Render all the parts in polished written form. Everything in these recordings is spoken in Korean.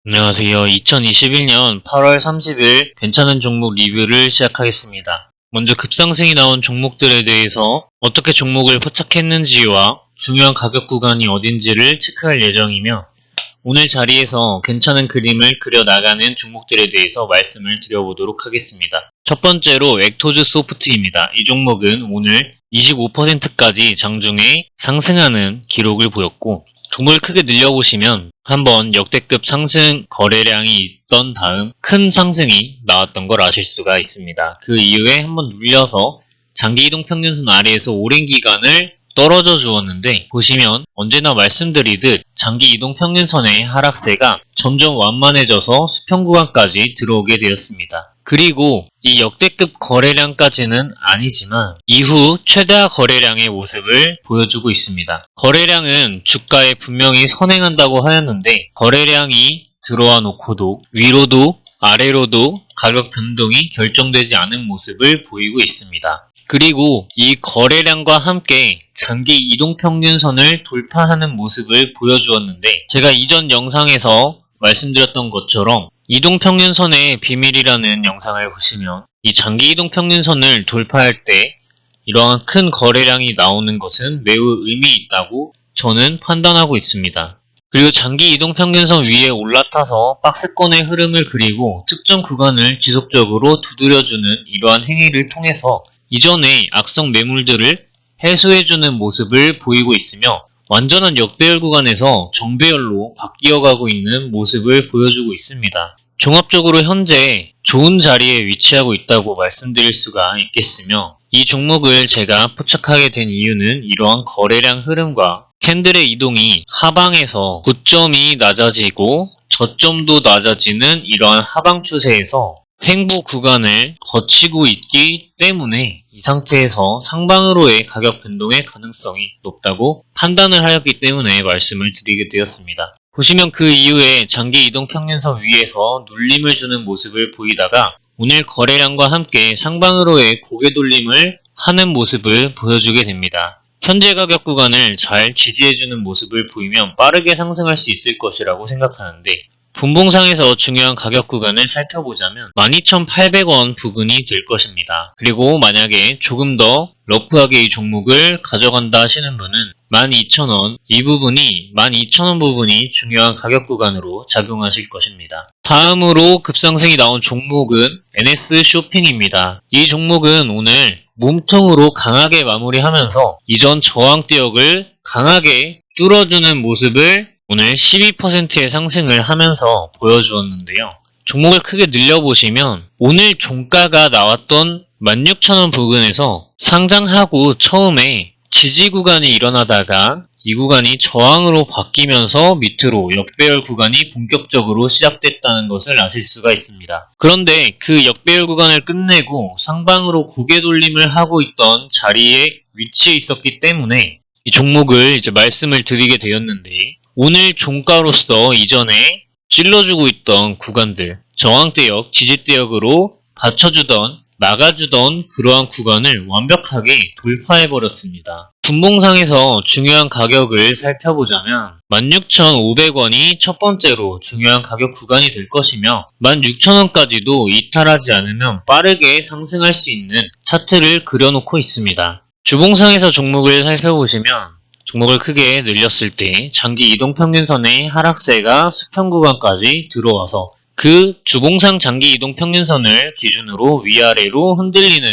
안녕하세요. 2021년 8월 30일 괜찮은 종목 리뷰를 시작하겠습니다. 먼저 급상승이 나온 종목들에 대해서 어떻게 종목을 포착했는지와 중요한 가격 구간이 어딘지를 체크할 예정이며 오늘 자리에서 괜찮은 그림을 그려나가는 종목들에 대해서 말씀을 드려보도록 하겠습니다. 첫 번째로 엑토즈 소프트입니다. 이 종목은 오늘 25%까지 장중에 상승하는 기록을 보였고 종목을 크게 늘려보시면 한번 역대급 상승 거래량이 있던 다음 큰 상승이 나왔던 걸 아실 수가 있습니다. 그 이후에 한번 눌려서 장기이동 평균선 아래에서 오랜 기간을 떨어져 주었는데 보시면 언제나 말씀드리듯 장기이동 평균선의 하락세가 점점 완만해져서 수평 구간까지 들어오게 되었습니다. 그리고 이 역대급 거래량까지는 아니지만 이후 최다 거래량의 모습을 보여주고 있습니다. 거래량은 주가에 분명히 선행한다고 하였는데 거래량이 들어와 놓고도 위로도 아래로도 가격 변동이 결정되지 않은 모습을 보이고 있습니다. 그리고 이 거래량과 함께 장기 이동평균선을 돌파하는 모습을 보여주었는데 제가 이전 영상에서 말씀드렸던 것처럼 이동평균선의 비밀이라는 영상을 보시면 이 장기 이동평균선을 돌파할 때 이러한 큰 거래량이 나오는 것은 매우 의미 있다고 저는 판단하고 있습니다. 그리고 장기 이동평균선 위에 올라타서 박스권의 흐름을 그리고 특정 구간을 지속적으로 두드려주는 이러한 행위를 통해서 이전의 악성 매물들을 해소해주는 모습을 보이고 있으며 완전한 역배열 구간에서 정배열로 바뀌어가고 있는 모습을 보여주고 있습니다. 종합적으로 현재 좋은 자리에 위치하고 있다고 말씀드릴 수가 있겠으며 이 종목을 제가 포착하게 된 이유는 이러한 거래량 흐름과 캔들의 이동이 하방에서 고점이 낮아지고 저점도 낮아지는 이러한 하방 추세에서 횡보 구간을 거치고 있기 때문에 이 상태에서 상방으로의 가격 변동의 가능성이 높다고 판단을 하였기 때문에 말씀을 드리게 되었습니다. 보시면 그 이후에 장기 이동 평균선 위에서 눌림을 주는 모습을 보이다가 오늘 거래량과 함께 상방으로의 고개 돌림을 하는 모습을 보여주게 됩니다. 현재 가격 구간을 잘 지지해주는 모습을 보이면 빠르게 상승할 수 있을 것이라고 생각하는데 분봉상에서 중요한 가격 구간을 살펴보자면 12,800원 부근이 될 것입니다. 그리고 만약에 조금 더 러프하게 이 종목을 가져간다 하시는 분은 12,000원, 이 부분이 12,000원 부분이 중요한 가격 구간으로 작용하실 것입니다. 다음으로 급상승이 나온 종목은 NS 쇼핑입니다. 이 종목은 오늘 몸통으로 강하게 마무리하면서 이전 저항대역을 강하게 뚫어주는 모습을 오늘 12%의 상승을 하면서 보여주었는데요. 종목을 크게 늘려보시면 오늘 종가가 나왔던 16,000원 부근에서 상장하고 처음에 지지 구간이 일어나다가 이 구간이 저항으로 바뀌면서 밑으로 역배열 구간이 본격적으로 시작됐다는 것을 아실 수가 있습니다. 그런데 그 역배열 구간을 끝내고 상방으로 고개 돌림을 하고 있던 자리에 위치해 있었기 때문에 이 종목을 이제 말씀을 드리게 되었는데 오늘 종가로서 이전에 찔러주고 있던 구간들, 저항대역, 지지대역으로 받쳐주던, 막아주던 그러한 구간을 완벽하게 돌파해버렸습니다. 분봉상에서 중요한 가격을 살펴보자면 16,500원이 첫 번째로 중요한 가격 구간이 될 것이며 16,000원까지도 이탈하지 않으면 빠르게 상승할 수 있는 차트를 그려놓고 있습니다. 주봉상에서 종목을 살펴보시면 종목을 크게 늘렸을 때 장기 이동평균선의 하락세가 수평 구간까지 들어와서 그 주봉상 장기 이동평균선을 기준으로 위아래로 흔들리는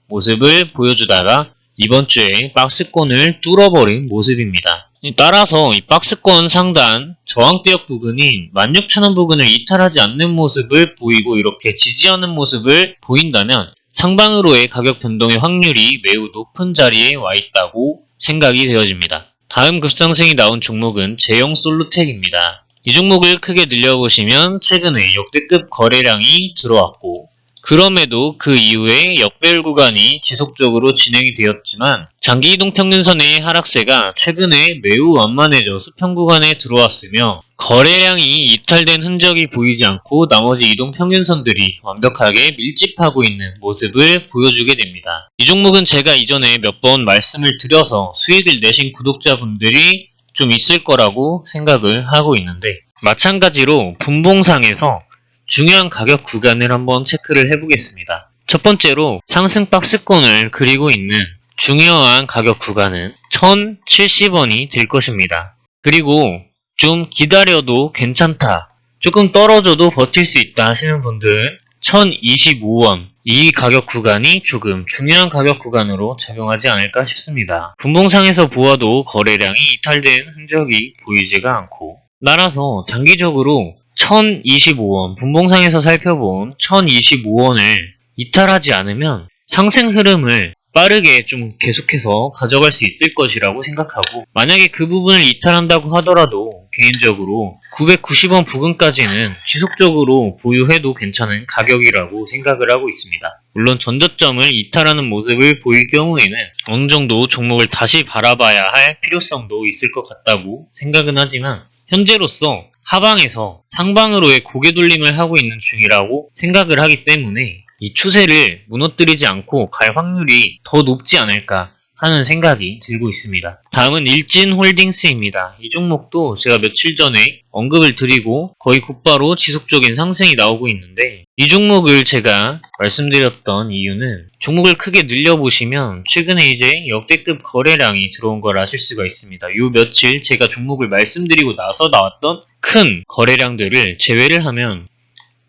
모습을 보여주다가 이번 주에 박스권을 뚫어버린 모습입니다. 따라서 이 박스권 상단 저항대역 부근인 16,000원 부근을 이탈하지 않는 모습을 보이고 이렇게 지지하는 모습을 보인다면 상방으로의 가격 변동의 확률이 매우 높은 자리에 와 있다고 생각이 되어집니다. 다음 급상승이 나온 종목은 제형솔루텍입니다. 이 종목을 크게 늘려보시면 최근에 역대급 거래량이 들어왔고 그럼에도 그 이후에 역배열 구간이 지속적으로 진행이 되었지만 장기 이동평균선의 하락세가 최근에 매우 완만해져 수평 구간에 들어왔으며 거래량이 이탈된 흔적이 보이지 않고 나머지 이동평균선들이 완벽하게 밀집하고 있는 모습을 보여주게 됩니다. 이 종목은 제가 이전에 몇 번 말씀을 드려서 수익을 내신 구독자분들이 좀 있을 거라고 생각을 하고 있는데 마찬가지로 분봉상에서 중요한 가격 구간을 한번 체크를 해보겠습니다. 첫 번째로 상승 박스권을 그리고 있는 중요한 가격 구간은 1070원이 될 것입니다. 그리고 좀 기다려도 괜찮다, 조금 떨어져도 버틸 수 있다 하시는 분들은 1025원, 이 가격 구간이 조금 중요한 가격 구간으로 작용하지 않을까 싶습니다. 분봉상에서 보아도 거래량이 이탈된 흔적이 보이지가 않고, 따라서 단기적으로 1025원, 분봉상에서 살펴본 1025원을 이탈하지 않으면 상승 흐름을 빠르게 좀 계속해서 가져갈 수 있을 것이라고 생각하고, 만약에 그 부분을 이탈한다고 하더라도 개인적으로 990원 부근까지는 지속적으로 보유해도 괜찮은 가격이라고 생각을 하고 있습니다. 물론 전저점을 이탈하는 모습을 보일 경우에는 어느 정도 종목을 다시 바라봐야 할 필요성도 있을 것 같다고 생각은 하지만, 현재로서 하방에서 상방으로의 고개 돌림을 하고 있는 중이라고 생각을 하기 때문에 이 추세를 무너뜨리지 않고 갈 확률이 더 높지 않을까 하는 생각이 들고 있습니다. 다음은 일진홀딩스입니다. 이 종목도 제가 며칠 전에 언급을 드리고 거의 곧바로 지속적인 상승이 나오고 있는데, 이 종목을 제가 말씀드렸던 이유는 종목을 크게 늘려보시면 최근에 이제 역대급 거래량이 들어온 걸 아실 수가 있습니다. 요 며칠 제가 종목을 말씀드리고 나서 나왔던 큰 거래량들을 제외를 하면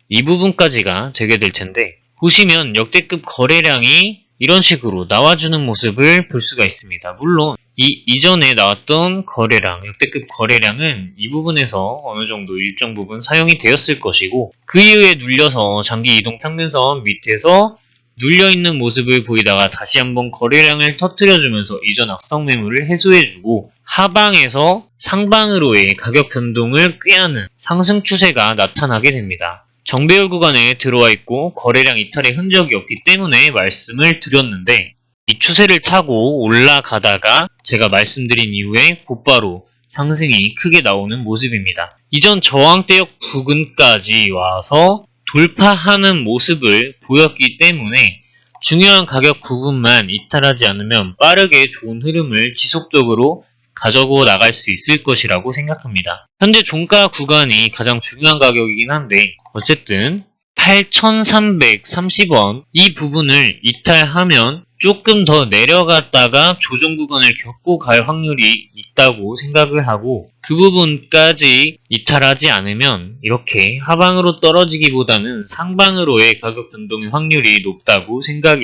이 부분까지가 되게 될 텐데, 보시면 역대급 거래량이 이런 식으로 나와주는 모습을 볼 수가 있습니다. 물론 이전에 나왔던 거래량, 역대급 거래량은 이 부분에서 어느 정도 일정 부분 사용이 되었을 것이고, 그 이후에 눌려서 장기 이동 평균선 밑에서 눌려있는 모습을 보이다가 다시 한번 거래량을 터뜨려주면서 이전 악성 매물을 해소해주고, 하방에서 상방으로의 가격 변동을 꾀하는 상승 추세가 나타나게 됩니다. 정배열 구간에 들어와 있고 거래량 이탈의 흔적이 없기 때문에 말씀을 드렸는데, 이 추세를 타고 올라가다가 제가 말씀드린 이후에 곧바로 상승이 크게 나오는 모습입니다. 이전 저항대역 부근까지 와서 돌파하는 모습을 보였기 때문에 중요한 가격 부분만 이탈하지 않으면 빠르게 좋은 흐름을 지속적으로 가져고 나갈 수 있을 것이라고 생각합니다. 현재 종가 구간이 가장 중요한 가격이긴 한데, 어쨌든 8,330원 이 부분을 이탈하면 조금 더 내려갔다가 조정 구간을 겪고 갈 확률이 있다고 생각을 하고, 그 부분까지 이탈하지 않으면 이렇게 하방으로 떨어지기보다는 상방으로의 가격 변동의 확률이 높다고 생각이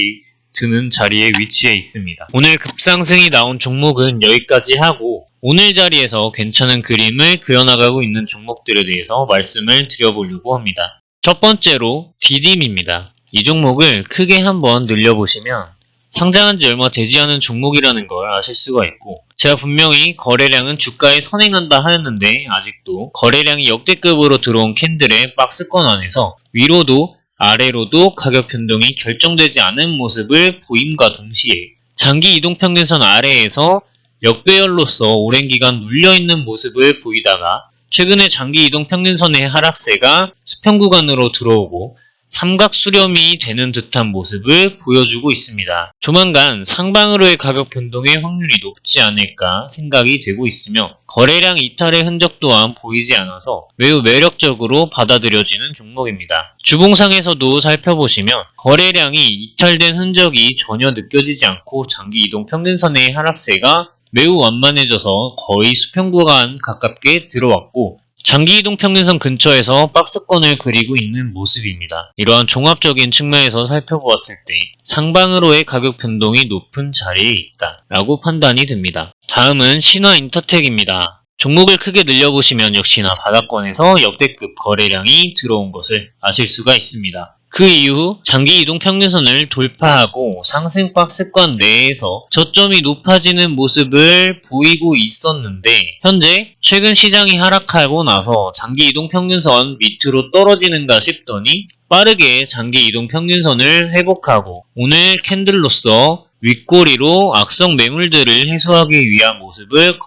드는 자리에 위치해 있습니다. 오늘 급상승이 나온 종목은 여기까지 하고, 오늘 자리에서 괜찮은 그림을 그려나가고 있는 종목들에 대해서 말씀을 드려보려고 합니다. 첫 번째로 디딤입니다. 이 종목을 크게 한번 늘려보시면 상장한 지 얼마 되지 않은 종목이라는 걸 아실 수가 있고, 제가 분명히 거래량은 주가에 선행한다 하였는데 아직도 거래량이 역대급으로 들어온 캔들의 박스권 안에서 위로도 아래로도 가격 변동이 결정되지 않은 모습을 보임과 동시에 장기 이동평균선 아래에서 역배열로서 오랜 기간 눌려있는 모습을 보이다가 최근에 장기 이동평균선의 하락세가 수평 구간으로 들어오고 삼각 수렴이 되는 듯한 모습을 보여주고 있습니다. 조만간 상방으로의 가격 변동의 확률이 높지 않을까 생각이 되고 있으며, 거래량 이탈의 흔적 또한 보이지 않아서 매우 매력적으로 받아들여지는 종목입니다. 주봉상에서도 살펴보시면 거래량이 이탈된 흔적이 전혀 느껴지지 않고 장기 이동 평균선의 하락세가 매우 완만해져서 거의 수평 구간 가깝게 들어왔고, 장기 이동 평균선 근처에서 박스권을 그리고 있는 모습입니다. 이러한 종합적인 측면에서 살펴보았을 때 상방으로의 가격 변동이 높은 자리에 있다 라고 판단이 됩니다. 다음은 신화인터텍입니다. 종목을 크게 늘려보시면 역시나 바닥권에서 역대급 거래량이 들어온 것을 아실 수가 있습니다. 그 이후 장기 이동 평균선을 돌파하고 상승 박스권 내에서 저점이 높아지는 모습을 보이고 있었는데, 현재 최근 시장이 하락하고 나서 장기 이동 평균선 밑으로 떨어지는가 싶더니 빠르게 장기 이동 평균선을 회복하고 오늘 캔들로서 윗꼬리로 악성 매물들을 해소하기 위한 모습을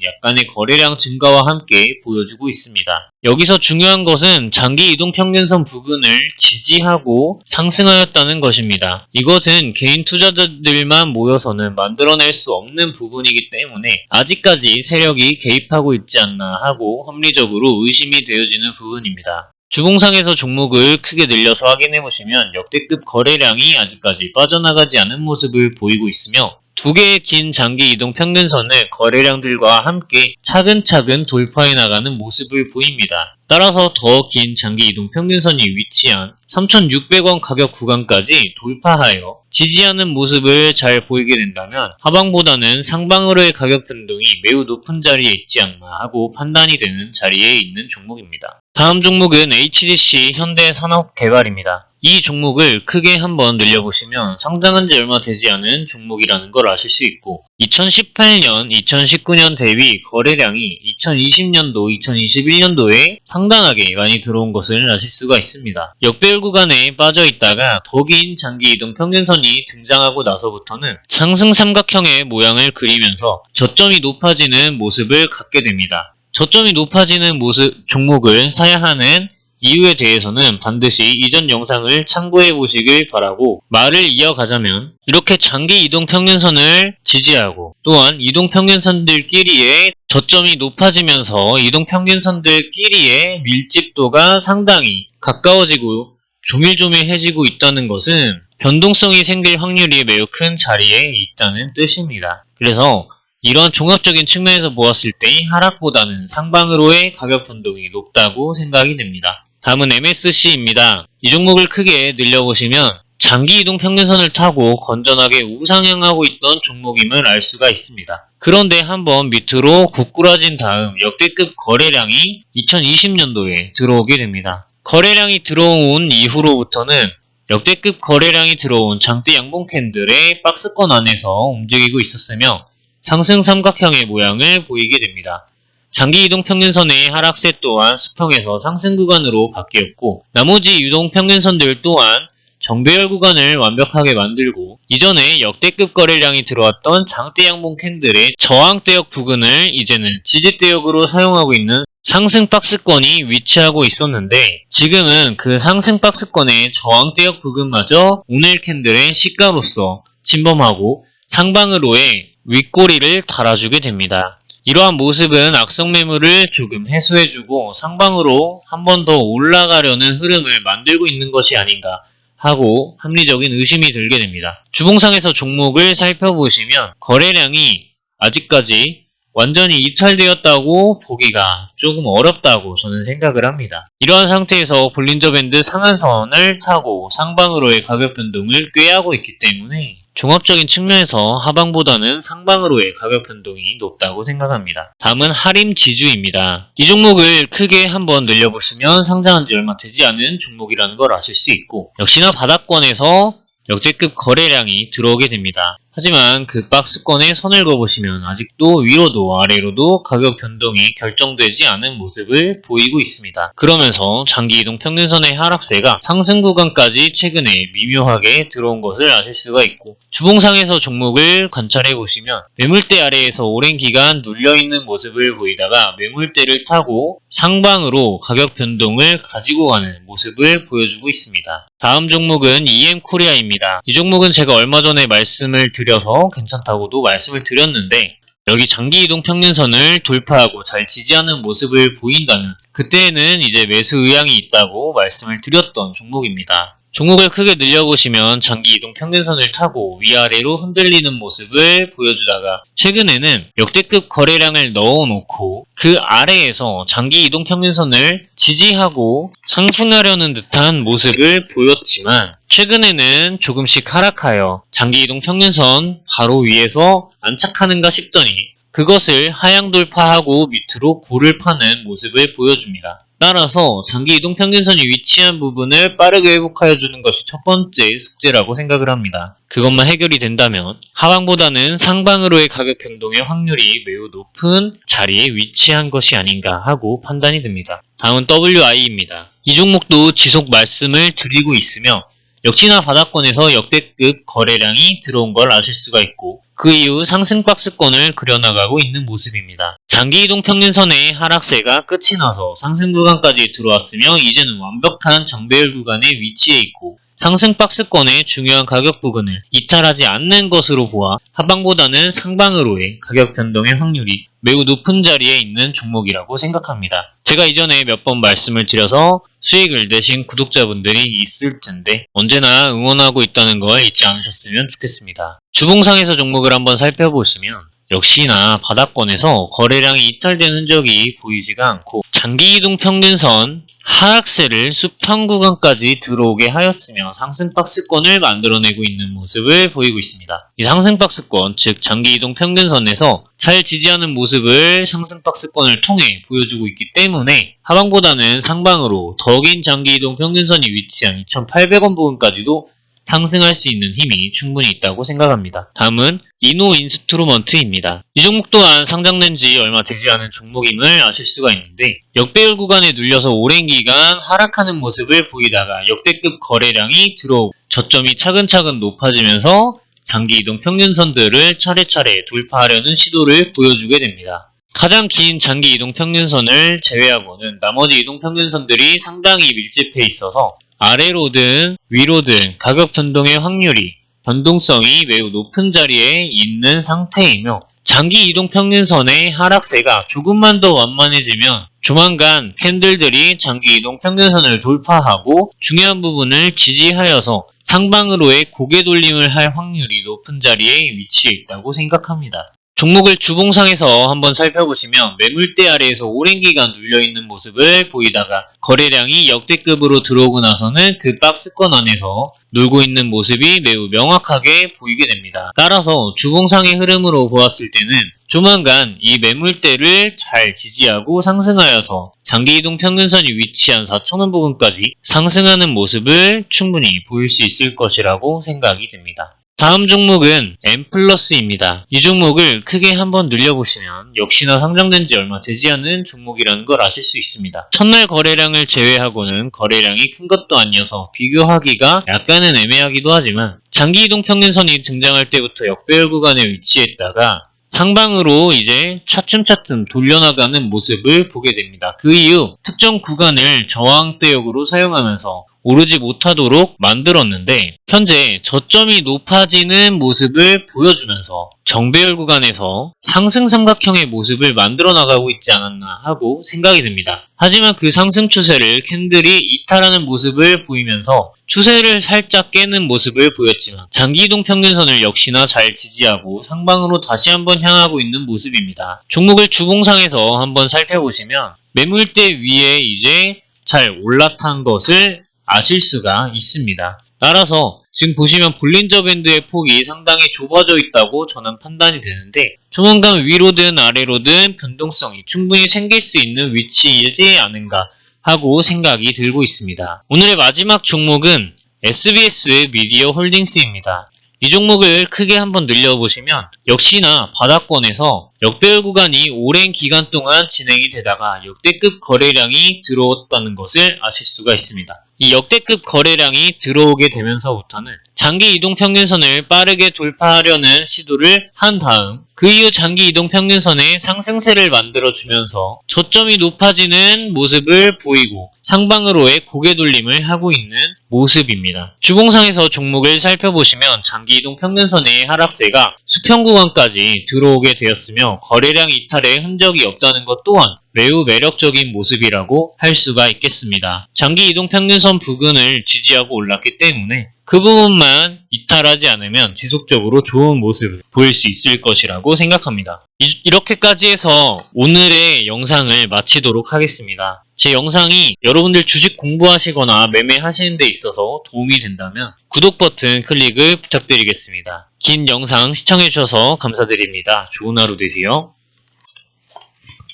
약간의 거래량 증가와 함께 보여주고 있습니다. 여기서 중요한 것은 장기 이동 평균선 부근을 지지하고 상승하였다는 것입니다. 이것은 개인 투자자들만 모여서는 만들어낼 수 없는 부분이기 때문에 아직까지 세력이 개입하고 있지 않나 하고 합리적으로 의심이 되어지는 부분입니다. 주봉상에서 종목을 크게 늘려서 확인해보시면 역대급 거래량이 아직까지 빠져나가지 않은 모습을 보이고 있으며 두 개의 긴 장기 이동 평균선을 거래량들과 함께 차근차근 돌파해 나가는 모습을 보입니다. 따라서 더 긴 장기 이동 평균선이 위치한 3,600원 가격 구간까지 돌파하여 지지하는 모습을 잘 보이게 된다면 하방보다는 상방으로의 가격 변동이 매우 높은 자리에 있지 않나 하고 판단이 되는 자리에 있는 종목입니다. 다음 종목은 HDC 현대산업개발입니다. 이 종목을 크게 한번 늘려보시면 상장한 지 얼마 되지 않은 종목이라는 걸 아실 수 있고 2018년, 2019년 대비 거래량이 2020년도, 2021년도에 상당하게 많이 들어온 것을 아실 수가 있습니다. 역배열 구간에 빠져 있다가 더 긴 장기 이동 평균선이 등장하고 나서부터는 상승 삼각형의 모양을 그리면서 저점이 높아지는 모습을 갖게 됩니다. 저점이 높아지는 종목을 사야 하는 이유에 대해서는 반드시 이전 영상을 참고해 보시길 바라고 말을 이어가자면 이렇게 장기 이동평균선을 지지하고 또한 이동평균선들끼리의 저점이 높아지면서 이동평균선들끼리의 밀집도가 상당히 가까워지고 조밀조밀해지고 있다는 것은 변동성이 생길 확률이 매우 큰 자리에 있다는 뜻입니다. 그래서 이런 종합적인 측면에서 보았을 때 하락보다는 상방으로의 가격 변동이 높다고 생각이 됩니다. 다음은 MSC입니다. 이 종목을 크게 늘려보시면 장기 이동 평균선을 타고 건전하게 우상향하고 있던 종목임을 알 수가 있습니다. 그런데 한번 밑으로 고꾸라진 다음 역대급 거래량이 2020년도에 들어오게 됩니다. 거래량이 들어온 이후로부터는 역대급 거래량이 들어온 장대 양봉 캔들의 박스권 안에서 움직이고 있었으며 상승 삼각형의 모양을 보이게 됩니다. 장기 이동 평균선의 하락세 또한 수평에서 상승 구간으로 바뀌었고 나머지 유동 평균선들 또한 정배열 구간을 완벽하게 만들고 이전에 역대급 거래량이 들어왔던 장대 양봉 캔들의 저항대역 부근을 이제는 지지대역으로 사용하고 있는 상승 박스권이 위치하고 있었는데 지금은 그 상승 박스권의 저항대역 부근마저 오늘 캔들의 시가로서 침범하고 상방으로의 윗꼬리를 달아주게 됩니다. 이러한 모습은 악성 매물을 조금 해소해주고 상방으로 한 번 더 올라가려는 흐름을 만들고 있는 것이 아닌가 하고 합리적인 의심이 들게 됩니다. 주봉상에서 종목을 살펴보시면 거래량이 아직까지 완전히 이탈되었다고 보기가 조금 어렵다고 저는 생각을 합니다. 이러한 상태에서 볼린저 밴드 상한선을 타고 상방으로의 가격 변동을 꾀하고 있기 때문에 종합적인 측면에서 하방보다는 상방으로의 가격 변동이 높다고 생각합니다. 다음은 하림 지주입니다. 이 종목을 크게 한번 늘려보시면 상장한 지 얼마 되지 않은 종목이라는 걸 아실 수 있고 역시나 바닥권에서 역대급 거래량이 들어오게 됩니다. 하지만 그 박스권에 선을 그어보시면 아직도 위로도 아래로도 가격 변동이 결정되지 않은 모습을 보이고 있습니다. 그러면서 장기 이동 평균선의 하락세가 상승 구간까지 최근에 미묘하게 들어온 것을 아실 수가 있고 주봉상에서 종목을 관찰해보시면 매물대 아래에서 오랜 기간 눌려있는 모습을 보이다가 매물대를 타고 상방으로 가격 변동을 가지고 가는 모습을 보여주고 있습니다. 다음 종목은 EM코리아입니다. 이 종목은 제가 얼마 전에 말씀을 드려서 괜찮다고도 말씀을 드렸는데 여기 장기 이동 평균선을 돌파하고 잘 지지하는 모습을 보인다면 그때에는 이제 매수 의향이 있다고 말씀을 드렸던 종목입니다. 종목을 크게 늘려보시면 장기 이동 평균선을 타고 위아래로 흔들리는 모습을 보여주다가 최근에는 역대급 거래량을 넣어놓고 그 아래에서 장기 이동 평균선을 지지하고 상승하려는 듯한 모습을 보였지만 최근에는 조금씩 하락하여 장기 이동 평균선 바로 위에서 안착하는가 싶더니 그것을 하향 돌파하고 밑으로 골을 파는 모습을 보여줍니다. 따라서 장기 이동 평균선이 위치한 부분을 빠르게 회복하여 주는 것이 첫 번째 숙제라고 생각을 합니다. 그것만 해결이 된다면 하방보다는 상방으로의 가격 변동의 확률이 매우 높은 자리에 위치한 것이 아닌가 하고 판단이 듭니다. 다음은 WI입니다. 이 종목도 지속 말씀을 드리고 있으며 역시나 바닥권에서 역대급 거래량이 들어온 걸 아실 수가 있고 그 이후 상승 박스권을 그려나가고 있는 모습입니다. 장기이동 평균선의 하락세가 끝이 나서 상승 구간까지 들어왔으며 이제는 완벽한 정배열 구간에 위치해 있고 상승 박스권의 중요한 가격 부근을 이탈하지 않는 것으로 보아 하방보다는 상방으로의 가격 변동의 확률이 매우 높은 자리에 있는 종목이라고 생각합니다. 제가 이전에 몇 번 말씀을 드려서 수익을 내신 구독자분들이 있을 텐데 언제나 응원하고 있다는 걸 잊지 않으셨으면 좋겠습니다. 주봉상에서 종목을 한번 살펴보시면 역시나 바닥권에서 거래량이 이탈된 흔적이 보이지가 않고 장기이동 평균선 하락세를 수평 구간까지 들어오게 하였으며 상승 박스권을 만들어내고 있는 모습을 보이고 있습니다. 이 상승 박스권, 즉 장기이동 평균선에서 잘 지지하는 모습을 상승 박스권을 통해 보여주고 있기 때문에 하방보다는 상방으로 더 긴 장기이동 평균선이 위치한 2,800원 부근까지도 상승할 수 있는 힘이 충분히 있다고 생각합니다. 다음은 이노인스트루먼트입니다. 이 종목 또한 상장된 지 얼마 되지 않은 종목임을 아실 수가 있는데 역배열 구간에 눌려서 오랜 기간 하락하는 모습을 보이다가 역대급 거래량이 들어오고 저점이 차근차근 높아지면서 장기이동 평균선들을 차례차례 돌파하려는 시도를 보여주게 됩니다. 가장 긴 장기 이동 평균선을 제외하고는 나머지 이동 평균선들이 상당히 밀집해 있어서 아래로든 위로든 가격 변동의 확률이 변동성이 매우 높은 자리에 있는 상태이며 장기 이동 평균선의 하락세가 조금만 더 완만해지면 조만간 캔들들이 장기 이동 평균선을 돌파하고 중요한 부분을 지지하여서 상방으로의 고개 돌림을 할 확률이 높은 자리에 위치해 있다고 생각합니다. 종목을 주봉상에서 한번 살펴보시면 매물대 아래에서 오랜 기간 눌려있는 모습을 보이다가 거래량이 역대급으로 들어오고 나서는 그 박스권 안에서 놀고 있는 모습이 매우 명확하게 보이게 됩니다. 따라서 주봉상의 흐름으로 보았을 때는 조만간 이 매물대를 잘 지지하고 상승하여서 장기이동 평균선이 위치한 4,000원 부근까지 상승하는 모습을 충분히 보일 수 있을 것이라고 생각이 됩니다. 다음 종목은 M+입니다. 이 종목을 크게 한번 늘려보시면 역시나 상장된 지 얼마 되지 않은 종목이라는 걸 아실 수 있습니다. 첫날 거래량을 제외하고는 거래량이 큰 것도 아니어서 비교하기가 약간은 애매하기도 하지만 장기이동 평균선이 등장할 때부터 역배열 구간에 위치했다가 상방으로 이제 차츰차츰 돌려나가는 모습을 보게 됩니다. 그 이후 특정 구간을 저항대역으로 사용하면서 오르지 못하도록 만들었는데 현재 저점이 높아지는 모습을 보여주면서 정배열 구간에서 상승 삼각형의 모습을 만들어 나가고 있지 않았나 하고 생각이 듭니다. 하지만 그 상승 추세를 캔들이 이탈하는 모습을 보이면서 추세를 살짝 깨는 모습을 보였지만 장기이동 평균선을 역시나 잘 지지하고 상방으로 다시 한번 향하고 있는 모습입니다. 종목을 주봉상에서 한번 살펴보시면 매물대 위에 이제 잘 올라탄 것을 아실 수가 있습니다. 따라서 지금 보시면 볼린저 밴드의 폭이 상당히 좁아져 있다고 저는 판단이 되는데 조만간 위로든 아래로든 변동성이 충분히 생길 수 있는 위치이지 않은가 하고 생각이 들고 있습니다. 오늘의 마지막 종목은 SBS 미디어 홀딩스입니다. 이 종목을 크게 한번 늘려보시면 역시나 바닥권에서 역배열 구간이 오랜 기간 동안 진행이 되다가 역대급 거래량이 들어왔다는 것을 아실 수가 있습니다. 이 역대급 거래량이 들어오게 되면서부터는 장기 이동 평균선을 빠르게 돌파하려는 시도를 한 다음 그 이후 장기 이동 평균선의 상승세를 만들어주면서 저점이 높아지는 모습을 보이고 상방으로의 고개 돌림을 하고 있는 모습입니다. 주봉상에서 종목을 살펴보시면 장기 이동 평균선의 하락세가 수평 구간까지 들어오게 되었으며 거래량 이탈의 흔적이 없다는 것 또한 매우 매력적인 모습이라고 할 수가 있겠습니다. 장기 이동 평균선 부근을 지지하고 올랐기 때문에 그 부분만 이탈하지 않으면 지속적으로 좋은 모습을 보일 수 있을 것이라고 생각합니다. 이렇게까지 해서 오늘의 영상을 마치도록 하겠습니다. 제 영상이 여러분들 주식 공부하시거나 매매하시는 데 있어서 도움이 된다면 구독 버튼 클릭을 부탁드리겠습니다. 긴 영상 시청해주셔서 감사드립니다. 좋은 하루 되세요.